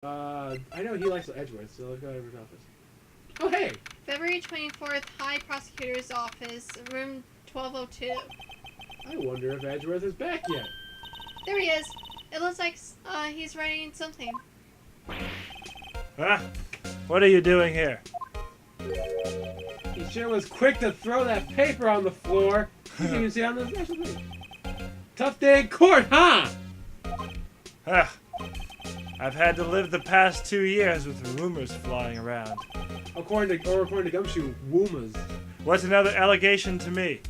I know he likes Edgeworth, so let's go to Edgeworth's office. Oh, hey! February 24th, High Prosecutor's Office, room 1202. I wonder if Edgeworth is back yet. There he is. It looks like he's writing something. Ah, what are you doing here? He sure was quick to throw that paper on the floor. You can even see it on the special thing. Tough day in court, huh? Ah, I've had to live the past 2 years with rumors flying around. According to Gumshoe, Woomas. What's another allegation to me?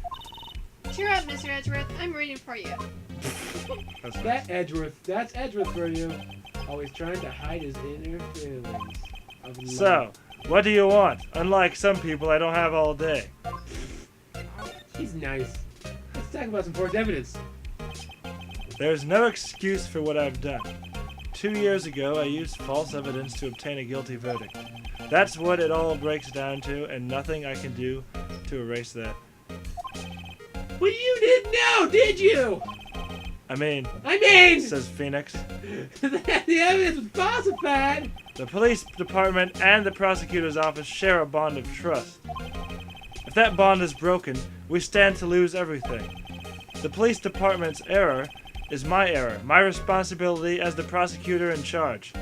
Cheer up, Mr. Edgeworth. I'm reading for you. That's Edgeworth for you. Always trying to hide his inner feelings. So, what do you want? Unlike some people, I don't have all day. He's nice. Let's talk about some forged evidence. There's no excuse for what I've done. 2 years ago, I used false evidence to obtain a guilty verdict. That's what it all breaks down to, and nothing I can do to erase that. Well, you didn't know, did you? I mean, says Phoenix. The evidence was falsified. The police department and the prosecutor's office share a bond of trust. If that bond is broken, we stand to lose everything. The police department's error is my error, my responsibility as the prosecutor in charge.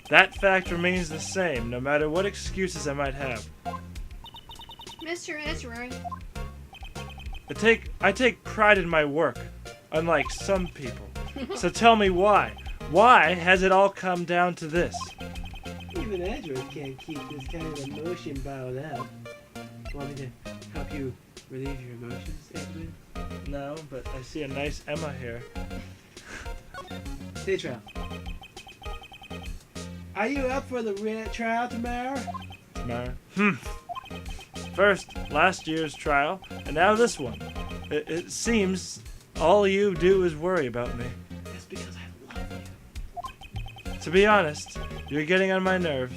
That fact remains the same, no matter what excuses I might have. Mr. Edgeworth. I take pride in my work, unlike some people. So tell me why. Why has it all come down to this? Even Edgeworth can't keep this kind of emotion bottled up. Want me to help you relieve your emotions, Edgeworth? No, but I see a nice Emma here. Day trial. Are you up for the trial tomorrow? Tomorrow? First, last year's trial, and now this one. It seems all you do is worry about me. That's because I love you. To be honest, you're getting on my nerves.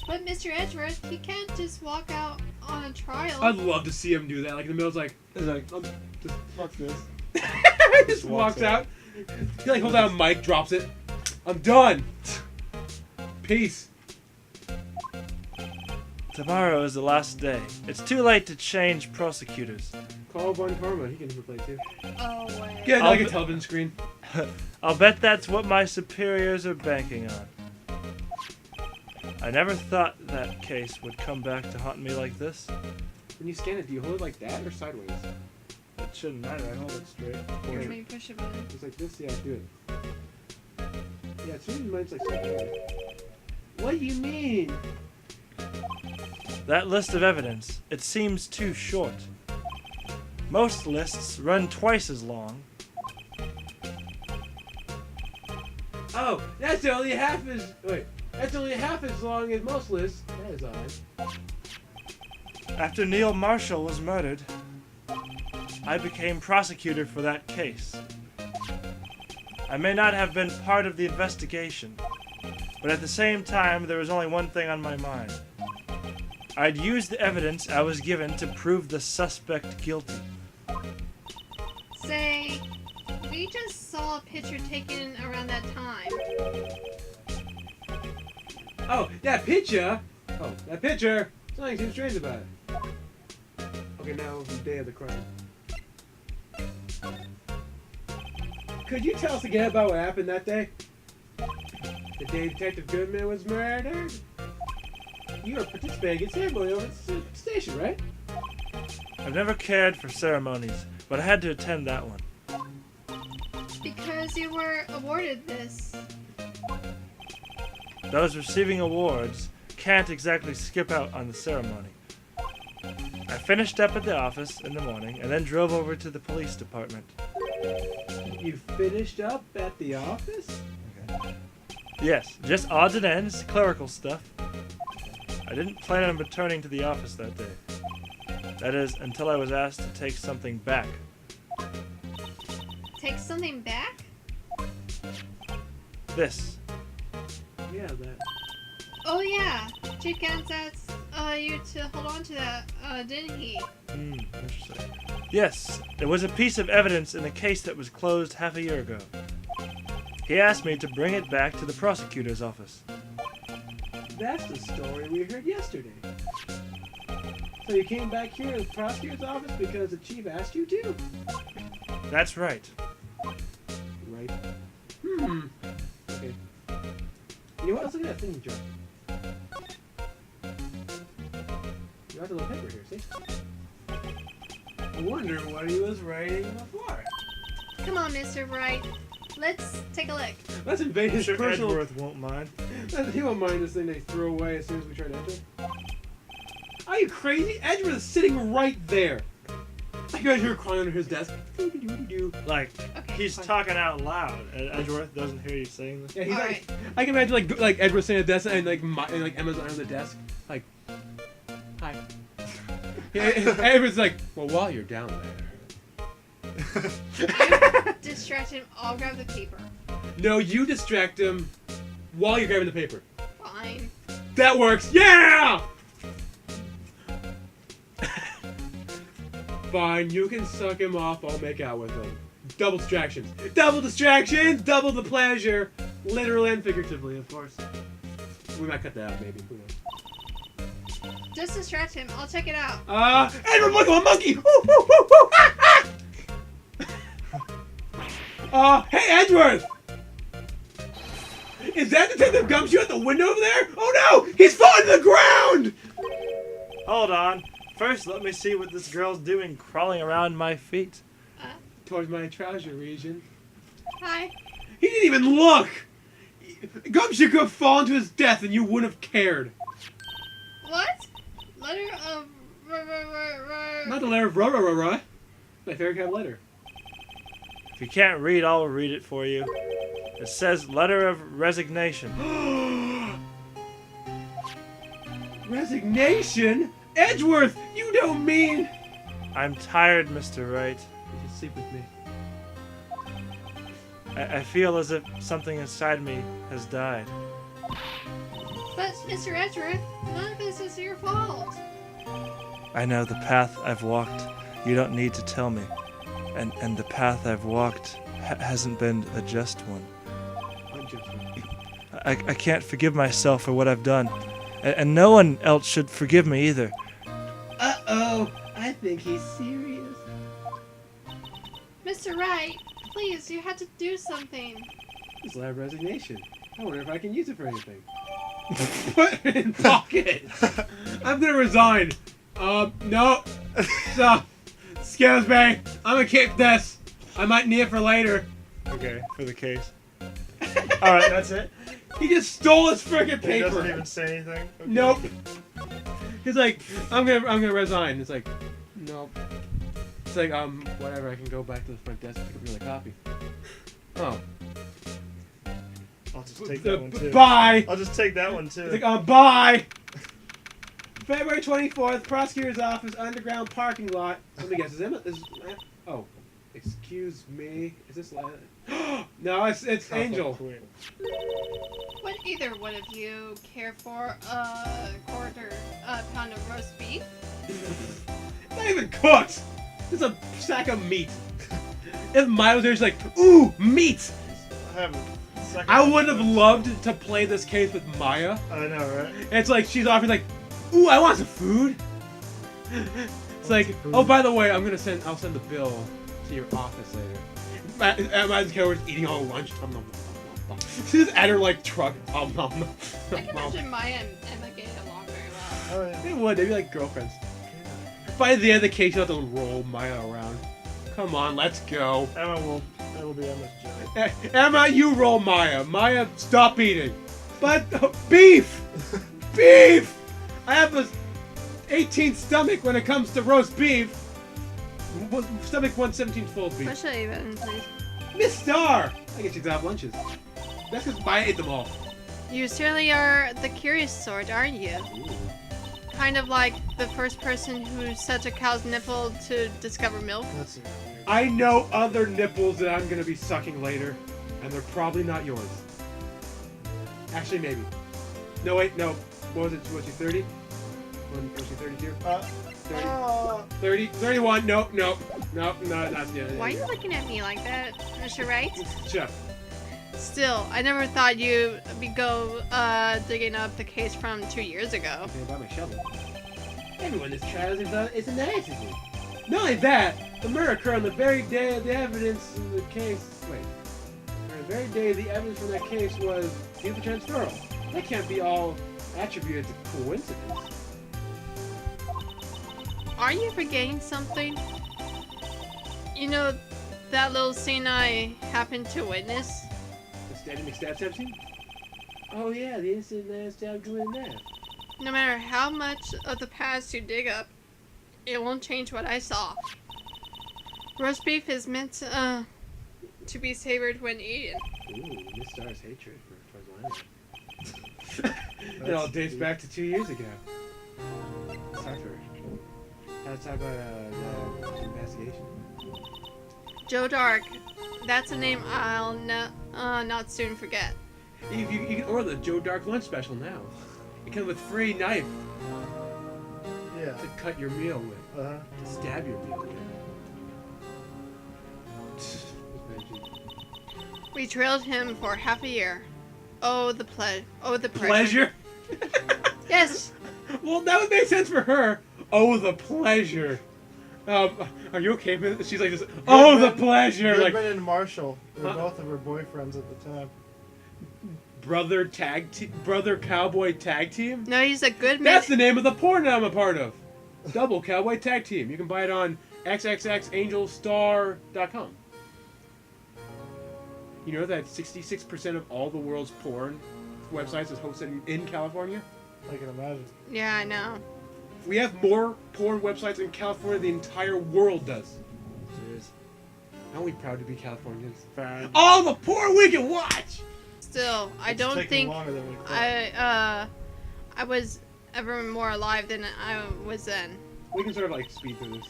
But Mr. Edgeworth, he can't just walk out on a trial. I'd love to see him do that. Like in the middle, just fuck this. just walks out. He like holds out a mic, drops it. I'm done. Peace. Tomorrow is the last day. It's too late to change prosecutors. Call Von Karma. He can play too. Oh, wait. Get like a television screen. I'll bet that's what my superiors are banking on. I never thought that case would come back to haunt me like this. When you scan it, do you hold it like that or sideways? It shouldn't matter. I hold it straight. Or maybe push a button. It's like this. Yeah, do it. Yeah, it's really much like sideways. What do you mean? That list of evidence, it seems too short. Most lists run twice as long. Oh, that's only half as long as most lists. That is odd. After Neil Marshall was murdered, I became prosecutor for that case. I may not have been part of the investigation, but at the same time, there was only one thing on my mind. I'd use the evidence I was given to prove the suspect guilty. Say, we just saw a picture taken around that time. Oh, that picture! Something seems strange about it. Okay, now the day of the crime. Could you tell us again about what happened that day? The day Detective Goodman was murdered? You were participating in ceremony over at the station, right? I've never cared for ceremonies, but I had to attend that one. Because you were awarded this. Those receiving awards can't exactly skip out on the ceremony. I finished up at the office in the morning and then drove over to the police department. You finished up at the office? Okay. Yes, just odds and ends, clerical stuff. I didn't plan on returning to the office that day. That is, until I was asked to take something back. Take something back? This. Yeah, that. Oh yeah, Chief Gans asked you to hold on to that, didn't he? Interesting. Yes, it was a piece of evidence in a case that was closed half a year ago. He asked me to bring it back to the prosecutor's office. That's the story we heard yesterday. So you came back here to the prosecutor's office because the chief asked you to? That's right. Right. Okay. You know what? Let's look at that thingy jar. You got the little paper here, see? I wonder what he was writing before. Come on, Mr. Wright. Let's take a look. Let's invade I'm his sure personal... Edgeworth won't mind. He won't mind this thing they throw away as soon as we try to enter. Are you crazy? Edgeworth is sitting right there. I can imagine her crying under his desk. Like, Okay, he's fine. talking out loud, and Edgeworth doesn't hear you saying this. Yeah, he's Alright. like, I can imagine like Edward sitting at the desk and like Emma's under the desk, like, hi. Yeah, and Edward's like, well, while you're down there. Distract him. I'll grab the paper. No, you distract him while you're grabbing the paper. Fine. That works. Yeah. Fine, you can suck him off. I'll make out with him. Double distractions. Double distractions. Double the pleasure. Literally and figuratively, of course. We might cut that out, maybe. Who knows? Just distract him. I'll check it out. Edward, look, a monkey! Woo, woo, woo, woo! Hey, Edgeworth! Is that Detective Gumshoe at the window over there? Oh no! He's falling to the ground! Hold on. First, let me see what this girl's doing crawling around my feet. Towards my trouser region. Hi. He didn't even look! Gumshoe could have fallen to his death and you wouldn't have cared. What? Letter of... Not the letter of rah. My favorite kind of letter. If you can't read, I'll read it for you. It says letter of resignation. Resignation? Edgeworth, you don't mean... I'm tired, Mr. Wright. You should sleep with me. I feel as if something inside me has died. But, Mr. Edgeworth, none of this is your fault. I know the path I've walked. You don't need to tell me. And the path I've walked hasn't been a just one. I can't forgive myself for what I've done. And no one else should forgive me either. Uh-oh, I think he's serious. Mr. Wright, please, you had to do something. This letter of resignation. I wonder if I can use it for anything. Put it in pocket. I'm gonna resign. No. Stop. Excuse me. I'm gonna keep this. I might need it for later. Okay, for the case. Alright, that's it. He just stole his freaking He paper. doesn't even say anything. Okay. Nope. He's like, I'm gonna resign. It's like, nope. It's like, whatever. I can go back to the front desk and pick up another copy. Oh. I'll just take that one too. Bye. I'll just take that one too. It's like, bye. February 24th, prosecutor's office, underground parking lot. Let me guess, oh, excuse me. Is this no, it's Angel. Would either one of you care for a pound of roast beef? Not even cooked. It's a sack of meat. If Maya was there, she's like, ooh, meat. I would have loved to play this case with Maya. I know, right? It's like she's offering like, ooh, I want some food. It's like, oh, by the way, I'll send the bill to your office later. Maya's Keller's eating all lunch. She's at her like truck. I can imagine Maya and Emma getting along very well. Oh, yeah. They would. They'd be like girlfriends. By the end of the case, you have to roll Maya around. Come on, let's go. That will be Emma's job. Emma, you roll Maya. Maya, stop eating. But beef, beef. I have a 18th stomach when it comes to roast beef. Stomach 117 full of beef. Push the A button, please. Miss Star. I guess you could have lunches. That's because Maya ate them all. You certainly are the curious sort, aren't you? Ooh. Kind of like the first person who sucked a cow's nipple to discover milk. That's weird. I know other nipples that I'm gonna be sucking later, and they're probably not yours. Actually, maybe. No, wait, no. What was it? Was she 30? Was she 32? 30? 31? Nope, no, that's the other. Why are you looking at me like that, Mr. Wright? Chef. Still, I never thought you'd go digging up the case from 2 years ago. Okay, about my shovel. Everyone in this trial is an accident. Not only that, the murder occurred on the very day of the evidence in the case. Wait. On the very day the evidence from that case was deemed transferable. That can't be all attributed to coincidence. Are you forgetting something? You know, that little scene I happened to witness? The standing McStab scene? Oh yeah, the incident that stabbed you in that. No matter how much of the past you dig up, it won't change what I saw. Roast beef is meant to be savored when eaten. Ooh, Miss Star's hatred for Lana. It all dates back to 2 years ago. Sorry for let's talk about the investigation. Joe Dark, that's a name I'll not soon forget. You can order the Joe Dark lunch special now. It comes with free knife Yeah. to cut your meal with, Uh-huh. to stab your meal with. We trailed him for half a year. Oh, the pressure. Pleasure? Yes. Well, that would make sense for her. Oh, the pleasure. Are you okay with it? She's like this. Oh, the pleasure. Like Goodman and Marshall were both of her boyfriends at the time. brother cowboy tag team. No, he's a good man. That's the name of the porn I'm a part of. Double cowboy tag team. You can buy it on xxxangelstar.com. You know that 66% of all the world's porn websites is hosted in California? I can imagine. Yeah, I know. We have more porn websites in California than the entire world does. Jeez. Aren't we proud to be Californians? Fine. All the porn we can watch! Still, I It's don't taking think longer than we thought. I was ever more alive than I was then. We can sort of like speed through this.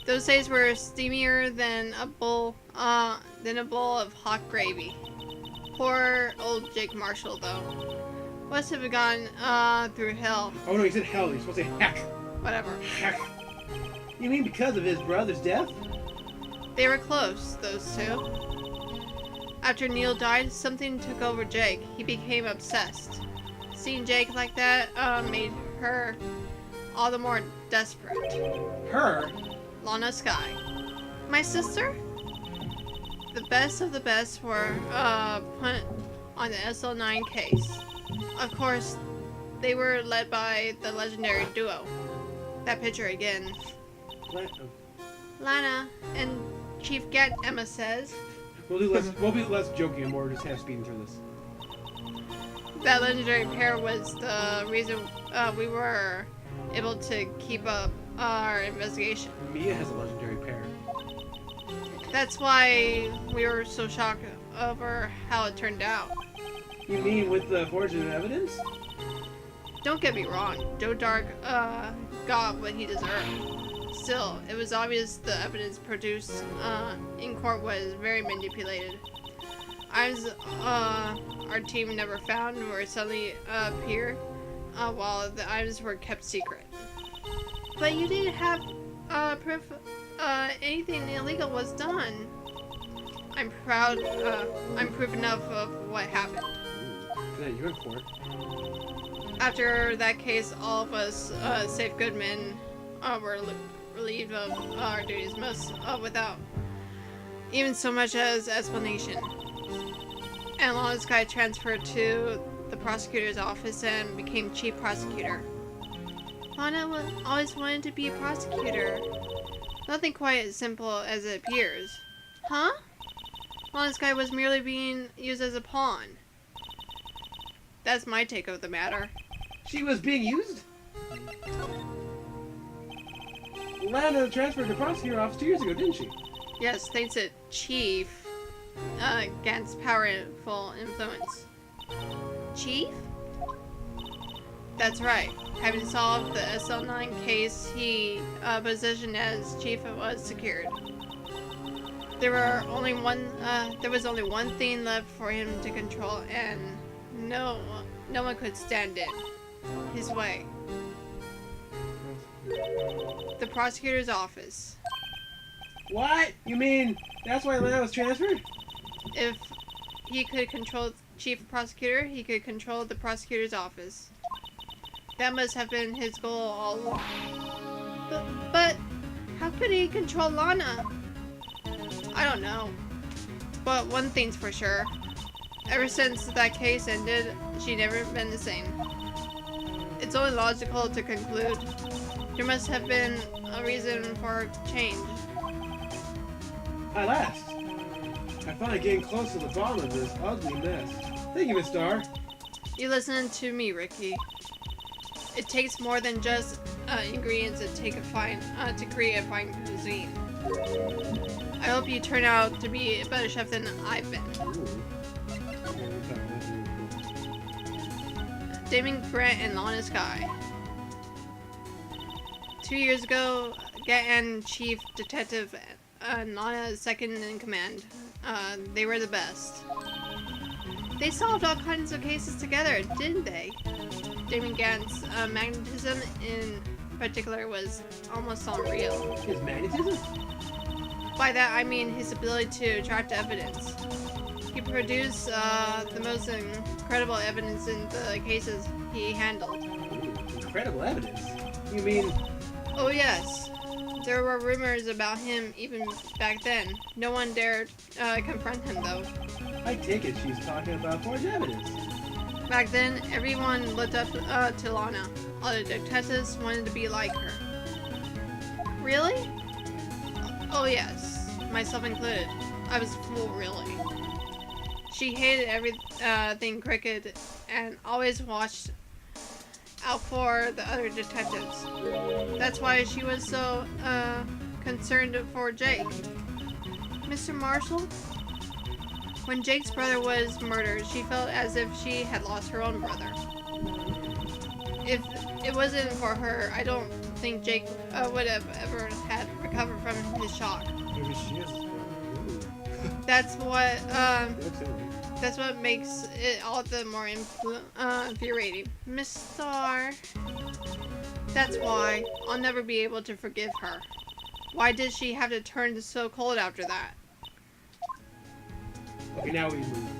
Those days were steamier than a bowl of hot gravy. Poor old Jake Marshall, though. Must have gone through hell. Oh no, he said hell. He's supposed to say heck. Whatever. Heck. You mean because of his brother's death? They were close, those two. After Neil died, something took over Jake. He became obsessed. Seeing Jake like that made her all the more desperate. Her? Lana Sky. My sister? The best of the best were put on the SL9 case. Of course, they were led by the legendary duo. That picture again. Lana and Chief Get, Emma says. We'll be less joking and more just half speeding through this. That legendary pair was the reason we were able to keep up our investigation. Mia has a legendary pair. That's why we were so shocked over how it turned out. You mean with the fortunate evidence? Don't get me wrong, Joe Dark got what he deserved. Still, it was obvious the evidence produced in court was very manipulated. Items our team never found were suddenly appear while the items were kept secret. But you didn't have proof anything illegal was done. I'm proud. I'm proof enough of what happened. Ooh, you're in court. After that case, all of us, save Goodman, were relieved of our duties, most without even so much as explanation. And Lana's guy transferred to the prosecutor's office and became chief prosecutor. Lana always wanted to be a prosecutor. Nothing quite as simple as it appears. Huh? Lana's guy was merely being used as a pawn. That's my take of the matter. She was being used? Lana transferred to prosecutor office 2 years ago, didn't she? Yes, thanks to Chief Gant's powerful influence. Chief? That's right. Having solved the SL9 case, he position as chief was secured. There was only one thing left for him to control, and no one could stand in his way. The prosecutor's office. What? You mean that's why Lana was transferred? If he could control the chief prosecutor, he could control the prosecutor's office. That must have been his goal all along. But how could he control Lana? I don't know. But one thing's for sure. Ever since that case ended, she's never been the same. It's only logical to conclude there must have been a reason for change. At last! I'm finally getting close to the bottom of this ugly mess. Thank you, Miss Starr. You listen to me, Ricky. It takes more than just ingredients to create a fine cuisine. I hope you turn out to be a better chef than I've been. Damon Grant and Lana Sky. 2 years ago, Get and Chief Detective Lana second in command. They were the best. They solved all kinds of cases together, didn't they? Damon Gant's magnetism in particular was almost unreal. His magnetism? By that I mean his ability to attract evidence. He produced the most incredible evidence in the cases he handled. Ooh, incredible evidence? You mean... Oh yes, there were rumors about him even back then. No one dared confront him though. I take it she's talking about forged evidence. Back then, everyone looked up to Lana. All the detectives wanted to be like her. Really? Oh yes, myself included. I was a fool, really. She hated everything crooked and always watched out for the other detectives. That's why she was so concerned for Jake. Mr. Marshall? When Jake's brother was murdered, she felt as if she had lost her own brother. If it wasn't for her, I don't think Jake would have ever had recovered from his shock. Maybe she is. That's what makes it all the more infuriating. Miss Starr. That's why I'll never be able to forgive her. Why did she have to turn so cold after that? Okay, now we move.